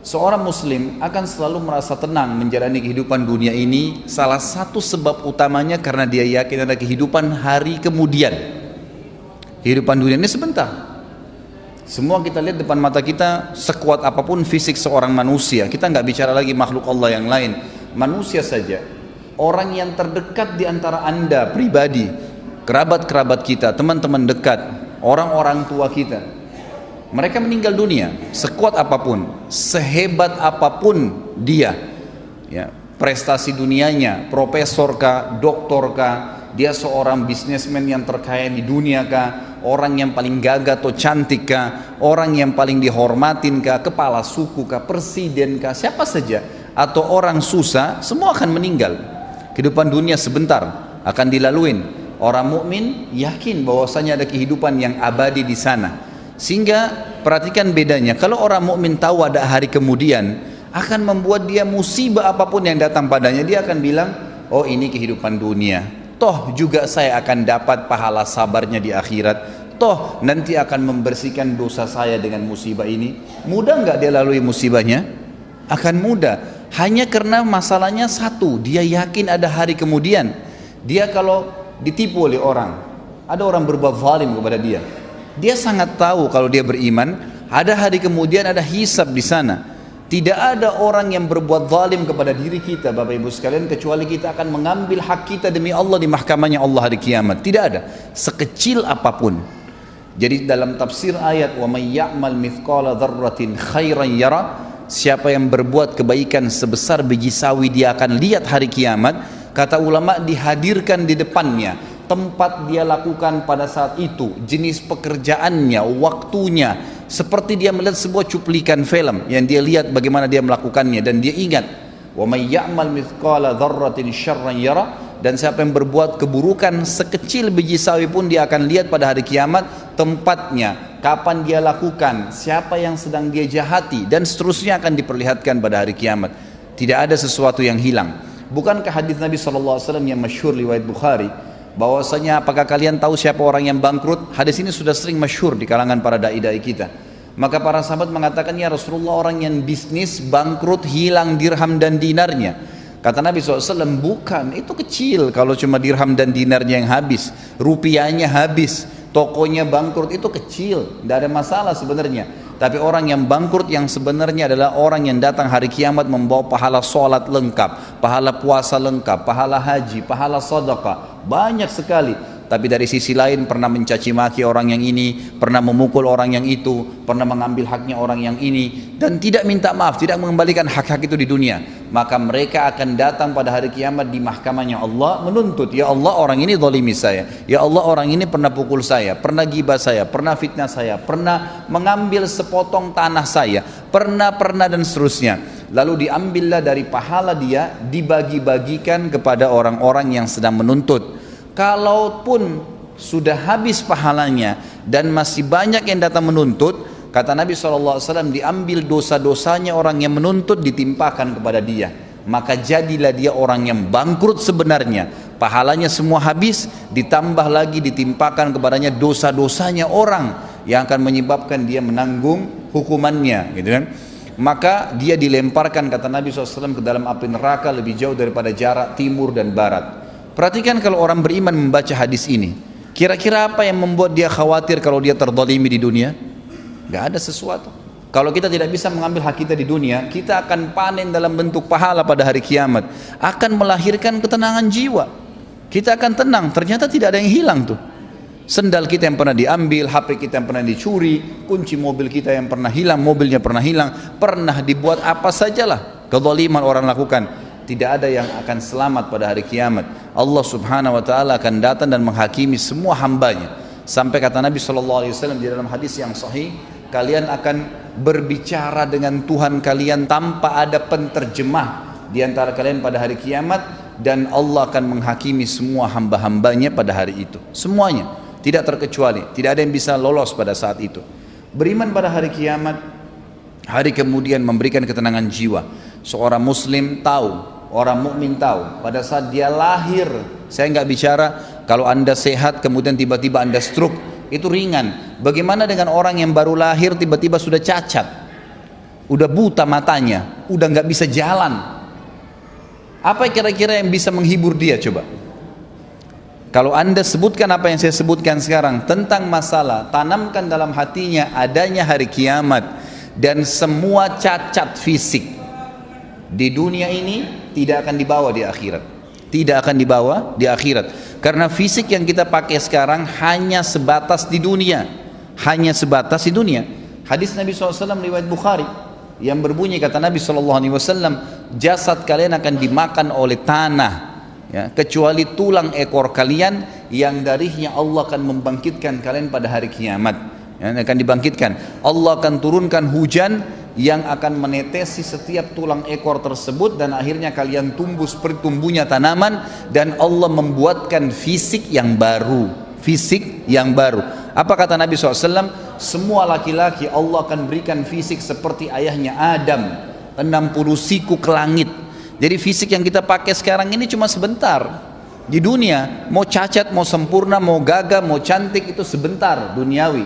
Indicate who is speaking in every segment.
Speaker 1: Seorang muslim akan selalu merasa tenang menjalani kehidupan dunia ini. Salah satu sebab utamanya karena dia yakin ada kehidupan hari kemudian. Kehidupan dunia ini sebentar. Semua kita lihat depan mata kita, sekuat apapun fisik seorang manusia, kita nggak bicara lagi makhluk Allah yang lain, manusia saja. Orang yang terdekat di antara anda pribadi, kerabat-kerabat kita, teman-teman dekat, orang-orang tua kita, mereka meninggal dunia. Sekuat apapun, sehebat apapun dia, ya, prestasi dunianya, profesor kah, doktor kah, dia seorang bisnismen yang terkaya di dunia kah, orang yang paling gagah atau cantik kah, orang yang paling dihormatin kah, kepala suku kah, presiden kah, siapa saja, atau orang susah, semua akan meninggal. Kehidupan dunia sebentar akan dilaluin. Orang mukmin yakin bahwasanya ada kehidupan yang abadi di sana. Sehingga perhatikan bedanya, kalau orang mukmin tahu ada hari kemudian, akan membuat dia musibah apapun yang datang padanya, dia akan bilang, oh ini kehidupan dunia, toh juga saya akan dapat pahala sabarnya di akhirat, toh nanti akan membersihkan dosa saya dengan musibah ini. Mudah nggak dia lalui musibahnya? Akan mudah. Hanya karena masalahnya satu, dia yakin ada hari kemudian. Dia kalau ditipu oleh orang, ada orang berbuat zalim kepada dia, dia sangat tahu kalau dia beriman ada hari kemudian, ada hisab di sana. Tidak ada orang yang berbuat zalim kepada diri kita, Bapak Ibu sekalian, kecuali kita akan mengambil hak kita demi Allah di mahkamahnya Allah hari kiamat. Tidak ada, sekecil apapun. Jadi dalam tafsir ayat wa may ya'mal mithqala dzarratin khairan yara, siapa yang berbuat kebaikan sebesar biji sawi dia akan lihat hari kiamat. Kata ulama, dihadirkan di depannya tempat dia lakukan pada saat itu, jenis pekerjaannya, waktunya, seperti dia melihat sebuah cuplikan film yang dia lihat bagaimana dia melakukannya, dan dia ingat wa may ya'mal mithqala dzarratin syarran yara, dan siapa yang berbuat keburukan sekecil biji sawi pun dia akan lihat pada hari kiamat tempatnya, kapan dia lakukan, siapa yang sedang dia jahati, dan seterusnya akan diperlihatkan pada hari kiamat. Tidak ada sesuatu yang hilang. Bukankah hadis Nabi SAW yang masyhur riwayat Bukhari, bahwasanya apakah kalian tahu siapa orang yang bangkrut? Hadis ini sudah sering masyhur di kalangan para dai-dai kita. Maka para sahabat mengatakan, ya Rasulullah, orang yang bisnis bangkrut, hilang dirham dan dinarnya. Kata Nabi SAW, bukan, itu kecil kalau cuma dirham dan dinarnya yang habis, rupiahnya habis, tokonya bangkrut, itu kecil, tidak ada masalah sebenarnya. Tapi orang yang bangkrut yang sebenarnya adalah orang yang datang hari kiamat membawa pahala sholat lengkap, pahala puasa lengkap, pahala haji, pahala sedekah, banyak sekali. Tapi dari sisi lain pernah mencaci maki orang yang ini, pernah memukul orang yang itu, pernah mengambil haknya orang yang ini, dan tidak minta maaf, tidak mengembalikan hak-hak itu di dunia. Maka mereka akan datang pada hari kiamat di mahkamahnya Allah menuntut, ya Allah, orang ini zalimi saya, ya Allah, orang ini pernah pukul saya, pernah gibah saya, pernah fitnah saya, pernah mengambil sepotong tanah saya, pernah dan seterusnya. Lalu diambillah dari pahala dia, dibagi-bagikan kepada orang-orang yang sedang menuntut. Kalaupun sudah habis pahalanya dan masih banyak yang datang menuntut, kata Nabi SAW, diambil dosa-dosanya orang yang menuntut, ditimpakan kepada dia. Maka jadilah dia orang yang bangkrut sebenarnya. Pahalanya semua habis, ditambah lagi ditimpakan kepadanya dosa-dosanya orang yang akan menyebabkan dia menanggung hukumannya, gitu kan. Maka dia dilemparkan, kata Nabi SAW, ke dalam api neraka lebih jauh daripada jarak timur dan barat. Perhatikan kalau orang beriman membaca hadis ini, kira-kira apa yang membuat dia khawatir kalau dia terzalimi di dunia? Gak ada sesuatu. Kalau kita tidak bisa mengambil hak kita di dunia, kita akan panen dalam bentuk pahala pada hari kiamat, akan melahirkan ketenangan jiwa. Kita akan tenang, ternyata tidak ada yang hilang tuh. Sendal kita yang pernah diambil, HP kita yang pernah dicuri, kunci mobil kita yang pernah hilang, mobilnya pernah hilang, pernah dibuat apa sajalah kezaliman orang lakukan. Tidak ada yang akan selamat pada hari kiamat. Allah Subhanahu wa taala akan datang dan menghakimi semua hambanya. Sampai kata Nabi SAW di dalam hadis yang sahih, kalian akan berbicara dengan Tuhan kalian tanpa ada penterjemah di antara kalian pada hari kiamat, dan Allah akan menghakimi semua hamba-hambanya pada hari itu. Semuanya, tidak terkecuali, tidak ada yang bisa lolos pada saat itu. Beriman pada hari kiamat, hari kemudian memberikan ketenangan jiwa. Seorang muslim tahu, orang mukmin tahu, pada saat dia lahir, saya nggak bicara kalau anda sehat kemudian tiba-tiba anda stroke, itu ringan. Bagaimana dengan orang yang baru lahir tiba-tiba sudah cacat? udah buta matanya, udah nggak bisa jalan. Apa kira-kira yang bisa menghibur dia coba? Kalau Anda sebutkan apa yang saya sebutkan sekarang tentang masalah, tanamkan dalam hatinya adanya hari kiamat dan semua cacat fisik di dunia ini tidak akan dibawa di akhirat. Tidak akan dibawa di akhirat. Karena fisik yang kita pakai sekarang hanya sebatas di dunia. Hanya sebatas di dunia. Hadis Nabi SAW riwayat Bukhari yang berbunyi, kata Nabi SAW, jasad kalian akan dimakan oleh tanah. Ya, kecuali tulang ekor kalian yang darinya Allah akan membangkitkan kalian pada hari kiamat. Ya, akan dibangkitkan. Allah akan turunkan hujan yang akan menetesi setiap tulang ekor tersebut dan akhirnya kalian tumbuh seperti tumbuhnya tanaman dan Allah membuatkan fisik yang baru. Fisik yang baru. Apa kata Nabi SAW? Semua laki-laki Allah akan berikan fisik seperti ayahnya Adam, 60 siku ke langit. Jadi fisik yang kita pakai sekarang ini cuma sebentar di dunia. Mau cacat, mau sempurna, mau gagah, mau cantik, itu sebentar duniawi.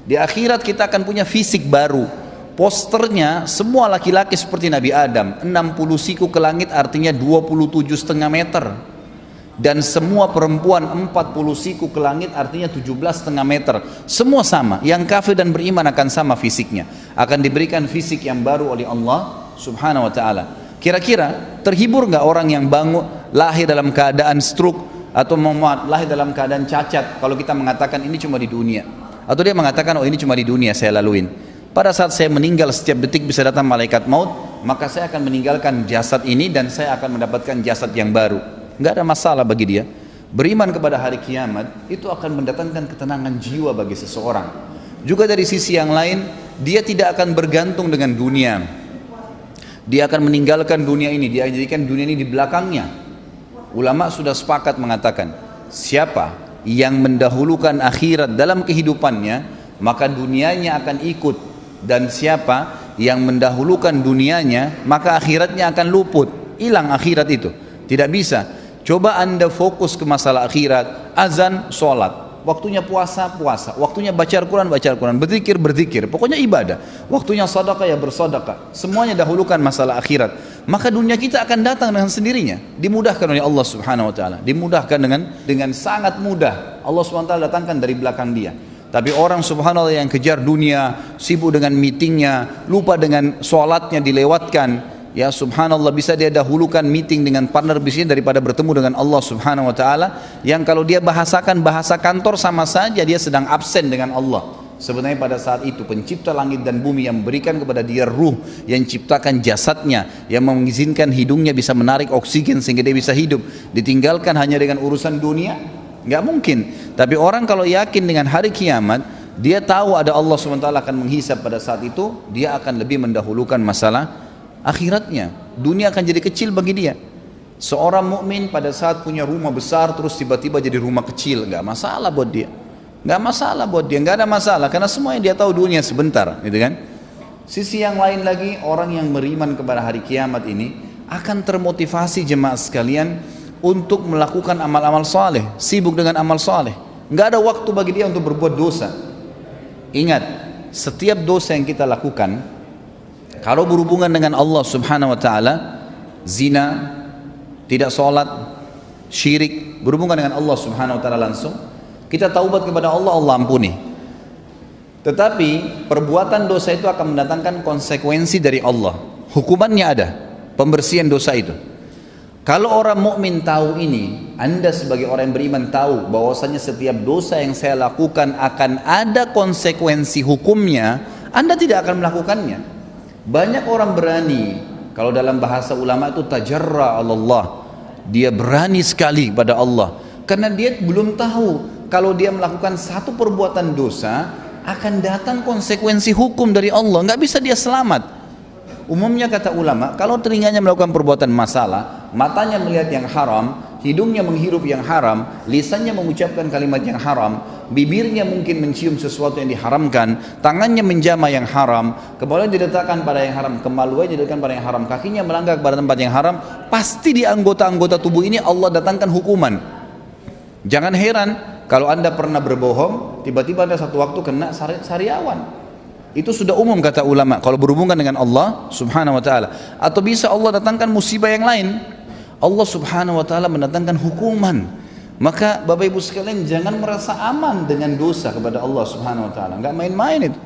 Speaker 1: Di akhirat kita akan punya fisik baru. Posternya semua laki-laki seperti Nabi Adam, 60 siku ke langit artinya 27,5 meter. Dan semua perempuan 40 siku ke langit artinya 17,5 meter. Semua sama. Yang kafir dan beriman akan sama fisiknya. Akan diberikan fisik yang baru oleh Allah Subhanahu wa ta'ala. Kira-kira terhibur nggak orang yang bangun lahir dalam keadaan stroke atau lahir dalam keadaan cacat kalau kita mengatakan ini cuma di dunia, atau dia mengatakan oh ini cuma di dunia saya laluin, pada saat saya meninggal setiap detik bisa datang malaikat maut, maka saya akan meninggalkan jasad ini dan saya akan mendapatkan jasad yang baru. Nggak ada masalah bagi dia. Beriman kepada hari kiamat itu akan mendatangkan ketenangan jiwa bagi seseorang. Juga dari sisi yang lain, dia tidak akan bergantung dengan dunia. Dia akan meninggalkan dunia ini, dia jadikan dunia ini di belakangnya. Ulama sudah sepakat mengatakan, siapa yang mendahulukan akhirat dalam kehidupannya, maka dunianya akan ikut. Dan siapa yang mendahulukan dunianya, maka akhiratnya akan luput. Hilang akhirat itu, tidak bisa. Coba Anda fokus ke masalah akhirat, azan, sholat. Waktunya puasa, puasa. Waktunya baca Al-Quran, baca Al-Quran. Berzikir, berzikir. Pokoknya ibadah. Waktunya sedekah, ya bersedekah. Semuanya dahulukan masalah akhirat. Maka dunia kita akan datang dengan sendirinya. Dimudahkan oleh Allah Subhanahu wa ta'ala. Dimudahkan dengan sangat mudah. Allah Subhanahu wa ta'ala datangkan dari belakang dia. Tapi orang subhanallah yang kejar dunia, sibuk dengan meetingnya, lupa dengan sholatnya dilewatkan. Ya subhanallah, bisa dia dahulukan meeting dengan partner bisnisnya daripada bertemu dengan Allah Subhanahu wa ta'ala, yang kalau dia bahasakan bahasa kantor sama saja dia sedang absen dengan Allah. Sebenarnya pada saat itu pencipta langit dan bumi yang memberikan kepada dia ruh, yang ciptakan jasadnya, yang mengizinkan hidungnya bisa menarik oksigen sehingga dia bisa hidup, ditinggalkan hanya dengan urusan dunia? Nggak mungkin. Tapi orang kalau yakin dengan hari kiamat, dia tahu ada Allah SWT akan menghisab pada saat itu, dia akan lebih mendahulukan masalah akhiratnya. Dunia akan jadi kecil bagi dia. Seorang mukmin pada saat punya rumah besar terus tiba-tiba jadi rumah kecil, nggak masalah buat dia. Nggak masalah buat dia, nggak ada masalah karena semua yang dia tahu dunia sebentar, gitu kan? Sisi yang lain lagi, orang yang beriman kepada hari kiamat ini akan termotivasi jemaah sekalian untuk melakukan amal-amal saleh, sibuk dengan amal saleh. Nggak ada waktu bagi dia untuk berbuat dosa. Ingat, setiap dosa yang kita lakukan kalau berhubungan dengan Allah Subhanahu wa ta'ala, zina, tidak sholat, syirik, berhubungan dengan Allah Subhanahu wa ta'ala langsung, kita taubat kepada Allah, Allah ampuni. Tetapi perbuatan dosa itu akan mendatangkan konsekuensi dari Allah. Hukumannya ada, pembersihan dosa itu. Kalau orang mukmin tahu ini, Anda sebagai orang yang beriman tahu bahwasanya setiap dosa yang saya lakukan akan ada konsekuensi hukumnya, Anda tidak akan melakukannya. Banyak orang berani, kalau dalam bahasa ulama itu tajarra Allah, dia berani sekali pada Allah karena dia belum tahu kalau dia melakukan satu perbuatan dosa akan datang konsekuensi hukum dari Allah, nggak bisa dia selamat. Umumnya kata ulama, kalau telinganya melakukan perbuatan masalah, matanya melihat yang haram, hidungnya menghirup yang haram, lisannya mengucapkan kalimat yang haram, bibirnya mungkin mencium sesuatu yang diharamkan, tangannya menjama yang haram, kepalanya diletakkan pada yang haram, kemaluannya diletakkan pada yang haram, kakinya melangkah pada tempat yang haram, pasti di anggota-anggota tubuh ini Allah datangkan hukuman. Jangan heran kalau Anda pernah berbohong, tiba-tiba ada satu waktu kena sariawan. Itu sudah umum kata ulama kalau berhubungan dengan Allah subhanahu wa ta'ala. Atau bisa Allah datangkan musibah yang lain. Allah subhanahu wa ta'ala mendatangkan hukuman. Maka Bapak Ibu sekalian jangan merasa aman dengan dosa kepada Allah subhanahu wa ta'ala. Enggak main-main itu.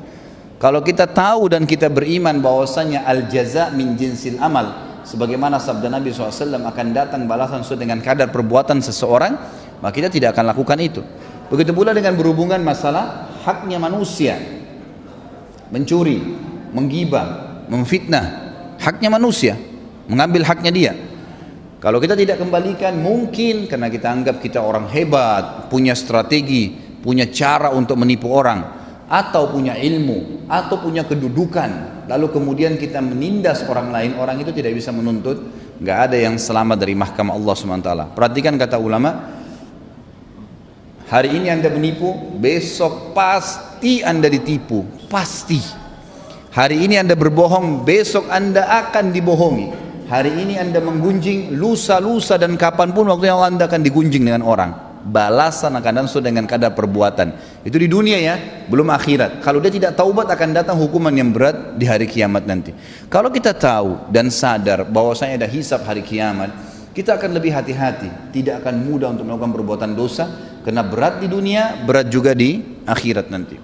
Speaker 1: Kalau kita tahu dan kita beriman bahwasanya al-jaza min jinsil amal, sebagaimana sabda Nabi SAW, akan datang balasan sesuai dengan kadar perbuatan seseorang, maka kita tidak akan lakukan itu. Begitu pula dengan berhubungan masalah haknya manusia, mencuri, menggibah, memfitnah, haknya manusia, mengambil haknya dia. Kalau kita tidak kembalikan, mungkin karena kita anggap kita orang hebat, punya strategi, punya cara untuk menipu orang, atau punya ilmu, atau punya kedudukan, lalu kemudian kita menindas orang lain, orang itu tidak bisa menuntut. Nggak ada yang selamat dari mahkamah Allah SWT. Perhatikan kata ulama, hari ini Anda menipu, besok pasti Anda ditipu, pasti. Hari ini Anda berbohong, besok Anda akan dibohongi. Hari ini Anda menggunjing, lusa dan kapanpun waktunya Anda akan digunjing dengan orang. Balasan akan datang sesuai dengan kadar perbuatan. Itu di dunia ya, belum akhirat. Kalau dia tidak taubat akan datang hukuman yang berat di hari kiamat nanti. Kalau kita tahu dan sadar bahwasanya ada hisab hari kiamat, kita akan lebih hati-hati, tidak akan mudah untuk melakukan perbuatan dosa, karena berat di dunia, berat juga di akhirat nanti.